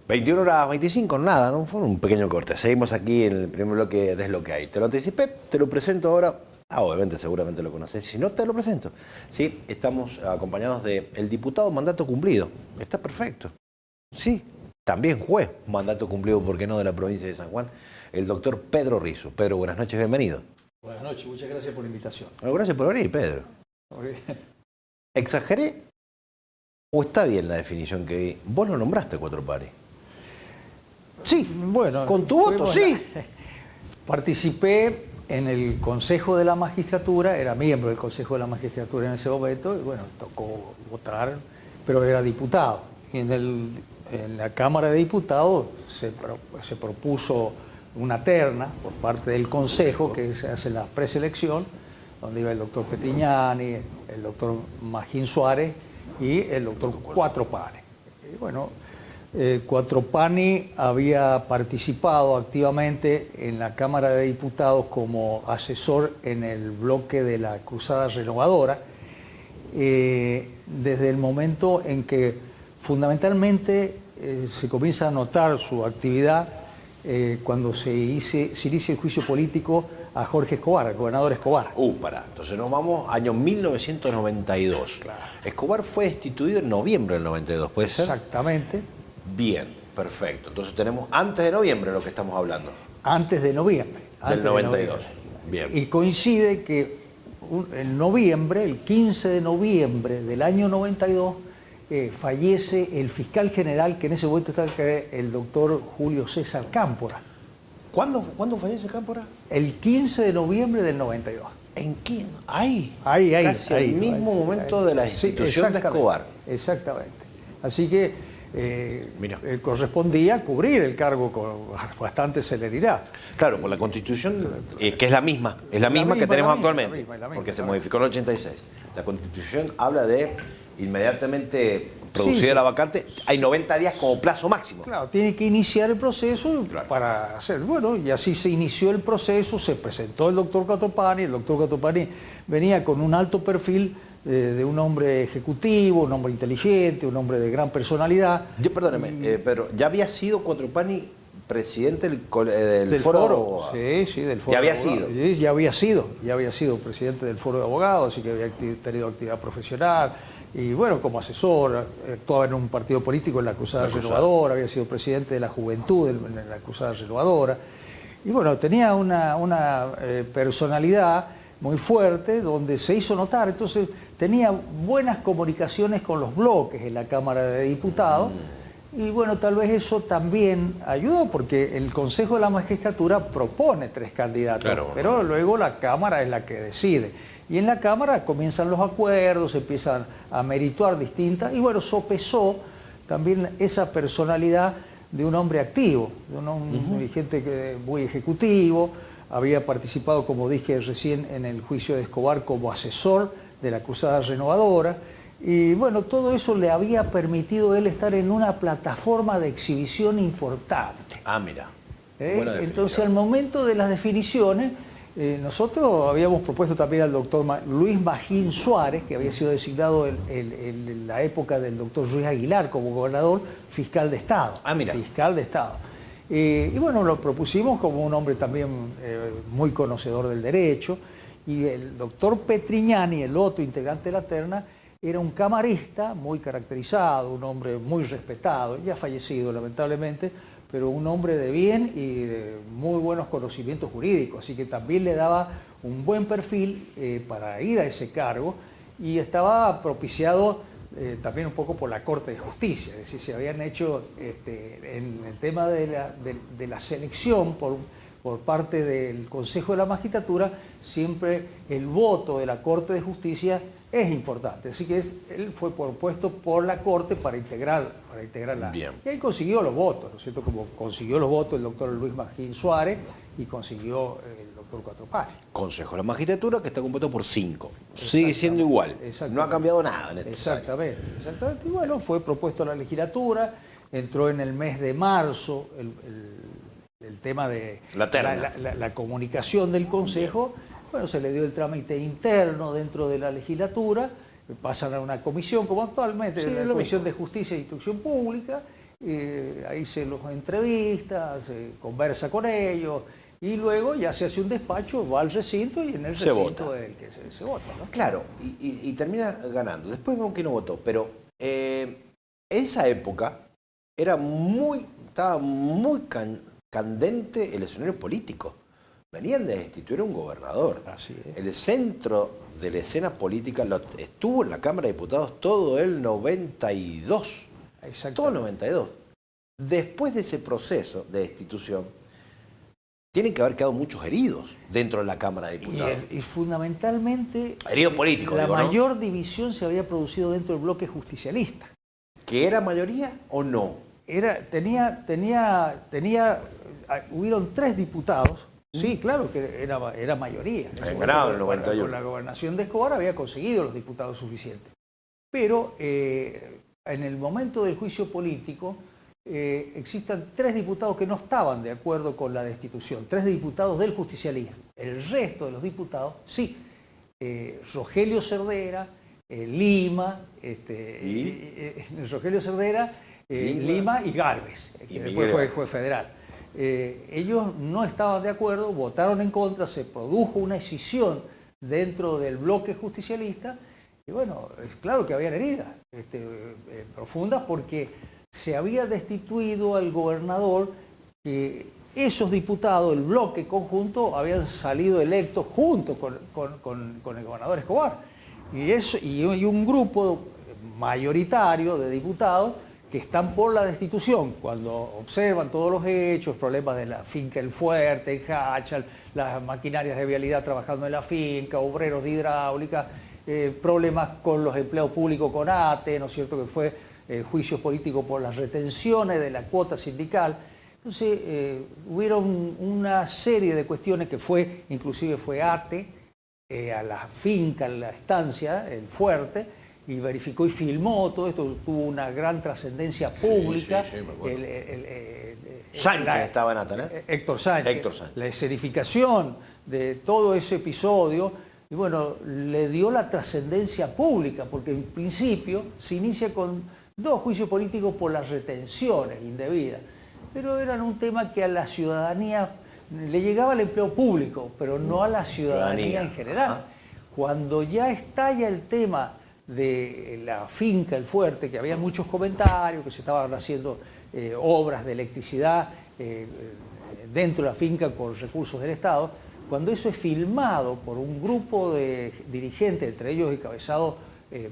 21:25, nada, ¿no? Fue un pequeño corte. Seguimos aquí en el primer bloque de Es lo que hay. Te lo anticipé, te lo presento ahora. Obviamente, seguramente lo conoces. Si no, te lo presento. Sí, estamos acompañados del diputado mandato cumplido. Está perfecto. Sí, también juez mandato cumplido, ¿por qué no?, de la provincia de San Juan, el doctor Pedro Rizzo. Pedro, buenas noches, bienvenido. Buenas noches, muchas gracias por la invitación. Bueno, gracias por venir, Pedro. ¿Exageré o está bien la definición que di? Vos lo nombraste Cuatro Panis. Sí, bueno, con tu voto, sí. Participé en el Consejo de la Magistratura, era miembro del Consejo de la Magistratura en ese momento, y bueno, tocó votar, pero era diputado. Y en la Cámara de Diputados se propuso una terna por parte del Consejo, que se hace la preselección, donde iba el doctor Petrignani, el doctor Magín Suárez y el doctor Cuatro Panis. Y bueno, Cuatro Panis había participado activamente en la Cámara de Diputados como asesor en el bloque de la Cruzada Renovadora, desde el momento en que fundamentalmente se comienza a notar su actividad cuando se inicia el juicio político a Jorge Escobar, al gobernador Escobar. Pará. Entonces nos vamos año 1992. Claro. Escobar fue destituido en noviembre del 92, ¿puede ser? Exactamente. Bien, perfecto. Entonces tenemos antes de noviembre lo que estamos hablando. Antes de noviembre. Del 92. Bien. Y coincide que en noviembre, el 15 de noviembre del año 92, fallece el fiscal general, que en ese momento estaba el doctor Julio César Cámpora. ¿Cuándo fallece Cámpora? El 15 de noviembre del 92. ¿En quién? Ahí. Casi Ahí, el mismo momento de la destitución de Escobar. Exactamente. Así que correspondía cubrir el cargo con bastante celeridad. Claro, por la Constitución, que es la misma que tenemos actualmente, porque se modificó en el 86. La Constitución habla de inmediatamente producida la vacante, hay 90 días como plazo máximo. Claro, tiene que iniciar el proceso para hacer, bueno, y así se inició el proceso, se presentó el doctor Cuatro Panis, el doctor Cuatro Panis venía con un alto perfil de un hombre ejecutivo, un hombre inteligente, un hombre de gran personalidad. Perdóneme, pero ¿ya había sido Cuatro Panis presidente del foro? Sí, del foro. ¿Ya había sido? Sí, ya había sido presidente del foro de abogados, así que había tenido actividad profesional. Y bueno, como asesor, actuaba en un partido político en la Cruzada Renovadora, había sido presidente de la Juventud en la Cruzada Renovadora. Y bueno, tenía una personalidad muy fuerte, donde se hizo notar. Entonces tenía buenas comunicaciones con los bloques en la Cámara de Diputados. Y bueno, tal vez eso también ayudó, porque el Consejo de la Magistratura propone 3 candidatos, pero luego la Cámara es la que decide. Y en la Cámara comienzan los acuerdos, se empiezan a merituar distintas, y bueno, sopesó también esa personalidad de un hombre activo, de un dirigente muy ejecutivo, había participado, como dije recién, en el juicio de Escobar como asesor de la Cruzada Renovadora, y bueno, todo eso le había permitido a él estar en una plataforma de exhibición importante. Mira. Entonces, al momento de las definiciones, nosotros habíamos propuesto también al doctor Luis Magín Suárez, que había sido designado en la época del doctor Ruiz Aguilar como gobernador, fiscal de Estado. Mira. Fiscal de Estado. Y bueno, lo propusimos como un hombre también muy conocedor del derecho. Y el doctor Petrignani, el otro integrante de la terna, era un camarista muy caracterizado, un hombre muy respetado, ya fallecido lamentablemente, pero un hombre de bien y de muy buenos conocimientos jurídicos, así que también le daba un buen perfil para ir a ese cargo, y estaba propiciado también un poco por la Corte de Justicia, es decir, se habían hecho en el tema de la selección por parte del Consejo de la Magistratura, siempre el voto de la Corte de Justicia es importante, así que él fue propuesto por la Corte para integrarla. Bien. Y ahí consiguió los votos, ¿no es cierto? Como consiguió los votos el doctor Luis Magín Suárez y consiguió el doctor Cuatro Panis. Consejo de la Magistratura, que está compuesto por 5. Sigue siendo igual. No ha cambiado nada en estos años. Exactamente. Y bueno, fue propuesto a la legislatura, entró en el mes de marzo el tema de la comunicación del Consejo. Bueno, se le dio el trámite interno dentro de la legislatura, pasan a una comisión, como actualmente, la Comisión de Justicia e Instrucción Pública, ahí se los entrevista, se conversa con ellos, y luego ya se hace un despacho, va al recinto y en el recinto es el que se vota, ¿no? Claro, y termina ganando. Después vemos que no votó, pero esa época estaba muy candente el escenario político. Venían de destituir a un gobernador. Así es. El centro de la escena política estuvo en la Cámara de Diputados todo el 92. Todo el 92. Después de ese proceso de destitución, tienen que haber quedado muchos heridos dentro de la Cámara de Diputados. Y fundamentalmente, heridos políticos, la digo, ¿no? mayor división se había producido dentro del bloque justicialista. ¿Que era mayoría o no? Hubieron 3 diputados. Sí, claro que era mayoría. Habían ganado en el 91. Con la gobernación de Escobar había conseguido los diputados suficientes. Pero en el momento del juicio político existen 3 diputados que no estaban de acuerdo con la destitución, 3 diputados del justicialismo. El resto de los diputados, sí. Rogelio Cerdera, Lima, Rogelio Cerdera, Lima y Gálvez, que después fue federal. Ellos no estaban de acuerdo, votaron en contra, se produjo una escisión dentro del bloque justicialista y bueno, es claro que habían heridas profundas porque se había destituido al gobernador, que esos diputados, el bloque conjunto, habían salido electos junto con el gobernador Escobar. Y un grupo mayoritario de diputados que están por la destitución, cuando observan todos los hechos, problemas de la finca El Fuerte, en Hachal, las maquinarias de vialidad trabajando en la finca, obreros de hidráulica, problemas con los empleados públicos con ATE, ¿no es cierto?, que fue juicios políticos por las retenciones de la cuota sindical. Entonces, hubieron una serie de cuestiones que inclusive fue ATE a la finca, a la estancia, El Fuerte, y verificó y filmó todo esto, tuvo una gran trascendencia pública. Sí, me acuerdo. Sánchez estaba en ATE, ¿no? Héctor Sánchez. La escenificación de todo ese episodio, y bueno, le dio la trascendencia pública, porque en principio se inicia con 2 juicios políticos por las retenciones indebidas, pero eran un tema que a la ciudadanía le llegaba al empleo público, pero no a la ciudadanía en general. Ajá. Cuando ya estalla el tema de la finca El Fuerte, que había muchos comentarios, que se estaban haciendo obras de electricidad dentro de la finca con recursos del Estado, cuando eso es filmado por un grupo de dirigentes, entre ellos encabezado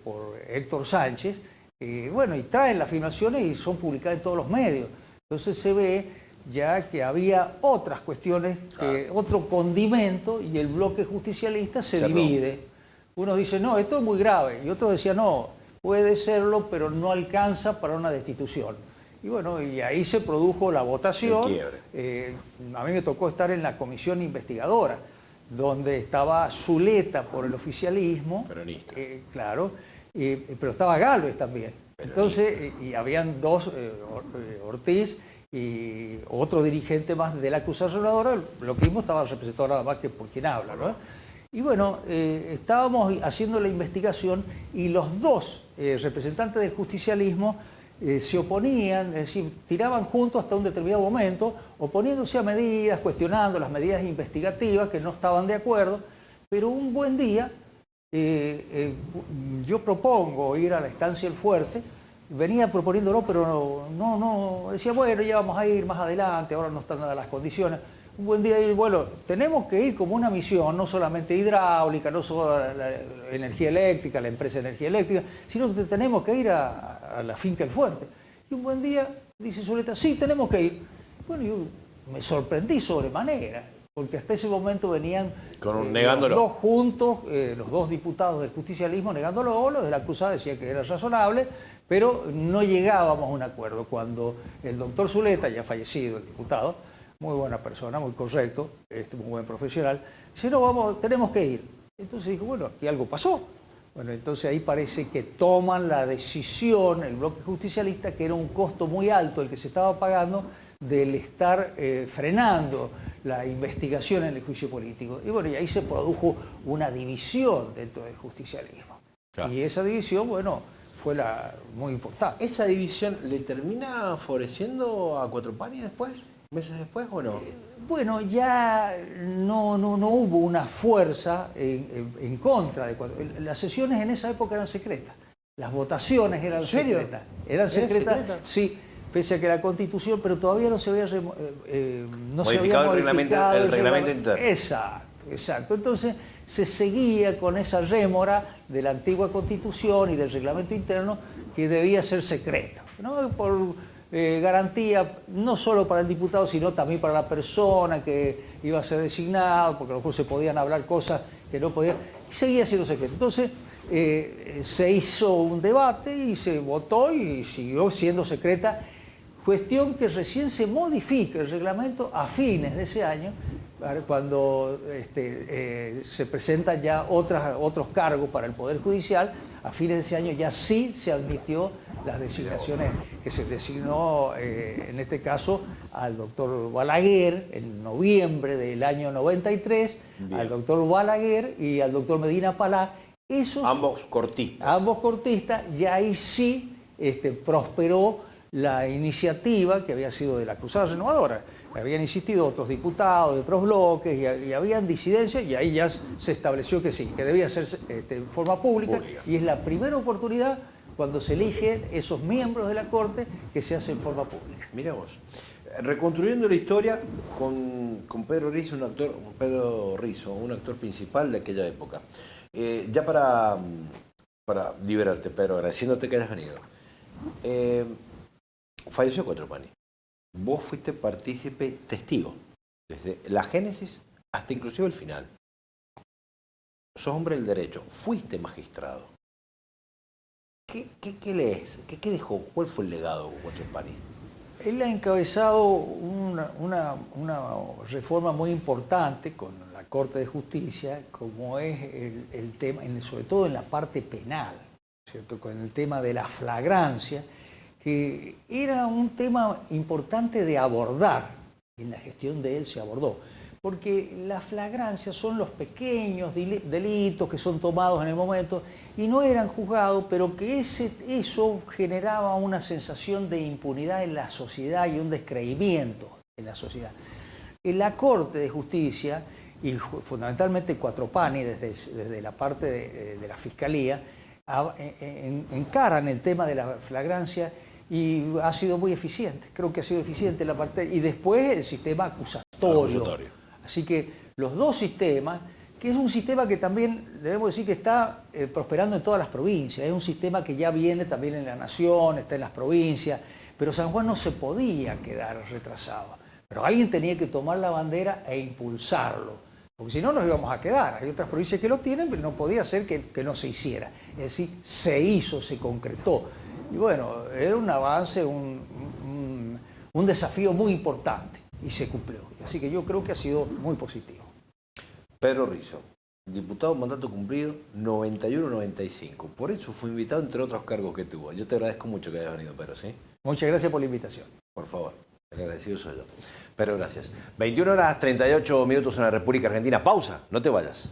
por Héctor Sánchez, bueno, y traen las filmaciones y son publicadas en todos los medios. Entonces se ve ya que había otras cuestiones, otro condimento, y el bloque justicialista se divide. Uno dice, no, esto es muy grave, y otro decía, no, puede serlo, pero no alcanza para una destitución. Y bueno, y ahí se produjo la votación. A mí me tocó estar en la comisión investigadora, donde estaba Zuleta por el oficialismo. Peronista. Claro, pero estaba Gálvez también. Peronista. Entonces, y habían 2, Ortiz y otro dirigente más de la acusación reguladora. Lo mismo estaba representado nada más que por quien habla, ¿no? Y bueno, estábamos haciendo la investigación y los 2 representantes del justicialismo se oponían, es decir, tiraban juntos hasta un determinado momento, oponiéndose a medidas, cuestionando las medidas investigativas, que no estaban de acuerdo, pero un buen día yo propongo ir a la estancia El Fuerte, venía proponiéndolo, pero no, decía, bueno, ya vamos a ir más adelante, ahora no están dadas las condiciones. Un buen día, y bueno, tenemos que ir como una misión, no solamente hidráulica, no solo la energía eléctrica, la empresa de energía eléctrica, sino que tenemos que ir a la finca El Fuerte. Y un buen día dice Zuleta, sí, tenemos que ir. Bueno, yo me sorprendí sobremanera, porque hasta ese momento venían negándolo. Los 2 juntos, los 2 diputados del justicialismo negándolo, los de la cruzada decían que era razonable, pero no llegábamos a un acuerdo. Cuando el doctor Zuleta, ya fallecido el diputado, muy buena persona, muy correcto, muy buen profesional, dice, no, tenemos que ir. Entonces dijo, bueno, aquí algo pasó. Bueno, entonces ahí parece que toman la decisión, el bloque justicialista, que era un costo muy alto el que se estaba pagando del estar frenando la investigación en el juicio político. Y bueno, y ahí se produjo una división dentro del justicialismo. Claro. Y esa división, bueno, fue muy importante. ¿Esa división le termina favoreciendo a Cuatro Panis después, meses después o no? Bueno, ya no hubo una fuerza en contra de Cuatro. Las sesiones en esa época eran secretas. Las votaciones eran secretas. Eran secretas, sí, pese a que la Constitución, pero todavía no se había modificado el reglamento interno. Exacto. Entonces se seguía con esa rémora de la antigua Constitución y del reglamento interno que debía ser secreto, ¿no? Por garantía no solo para el diputado, sino también para la persona que iba a ser designado, porque a lo mejor se podían hablar cosas que no podían, y seguía siendo secreto. Entonces se hizo un debate y se votó y siguió siendo secreta, cuestión que recién se modifica el reglamento a fines de ese año, cuando se presentan ya otros cargos para el Poder Judicial. A fines de ese año ya sí se admitió las designaciones, que se designó en este caso al doctor Balaguer en noviembre del año 93, al doctor Balaguer y al doctor Medina Palá. Ambos cortistas. Ambos cortistas, y ahí sí prosperó la iniciativa que había sido de la Cruzada Renovadora. Habían insistido otros diputados de otros bloques y habían disidencias, y ahí ya se estableció que sí, que debía ser en forma pública, y es la primera oportunidad cuando se eligen esos miembros de la Corte que se hace en forma pública. Mira vos. Reconstruyendo la historia con Pedro Rizzo, un actor principal de aquella época. Ya para liberarte, Pedro, agradeciéndote que hayas venido. Falleció Cuatro Panis. Vos fuiste partícipe, testigo, desde la génesis hasta inclusive el final. Sos hombre del derecho, fuiste magistrado. ¿Qué lees? ¿Qué dejó? ¿Cuál fue el legado de Cuatro Panis? Él ha encabezado una reforma muy importante con la Corte de Justicia, como es el tema, sobre todo en la parte penal, ¿cierto? Con el tema de la flagrancia, que era un tema importante de abordar. En la gestión de él se abordó, porque la flagrancia son los pequeños delitos que son tomados en el momento y no eran juzgados, pero que eso generaba una sensación de impunidad en la sociedad y un descreimiento en la sociedad. En la Corte de Justicia, y fundamentalmente Cuatro Panis, desde la parte de la Fiscalía, encaran el tema de la flagrancia y ha sido muy eficiente. Creo que ha sido eficiente la parte, y después el sistema acusatorio. Así que los dos sistemas, que es un sistema que también debemos decir que está prosperando en todas las provincias, es un sistema que ya viene también en la nación, está en las provincias, pero San Juan no se podía quedar retrasado. Pero alguien tenía que tomar la bandera e impulsarlo, porque si no nos íbamos a quedar. Hay otras provincias que lo tienen, pero no podía ser que no se hiciera. Es decir, se hizo, se concretó. Y bueno, era un avance, un desafío muy importante, y se cumplió. Así que yo creo que ha sido muy positivo. Pedro Rizzo, diputado mandato cumplido 91-95. Por eso fue invitado, entre otros cargos que tuvo. Yo te agradezco mucho que hayas venido, Pedro, ¿sí? Muchas gracias por la invitación. Por favor, el agradecido soy yo. Pedro, gracias. 21 horas 38 minutos en la República Argentina. Pausa, no te vayas.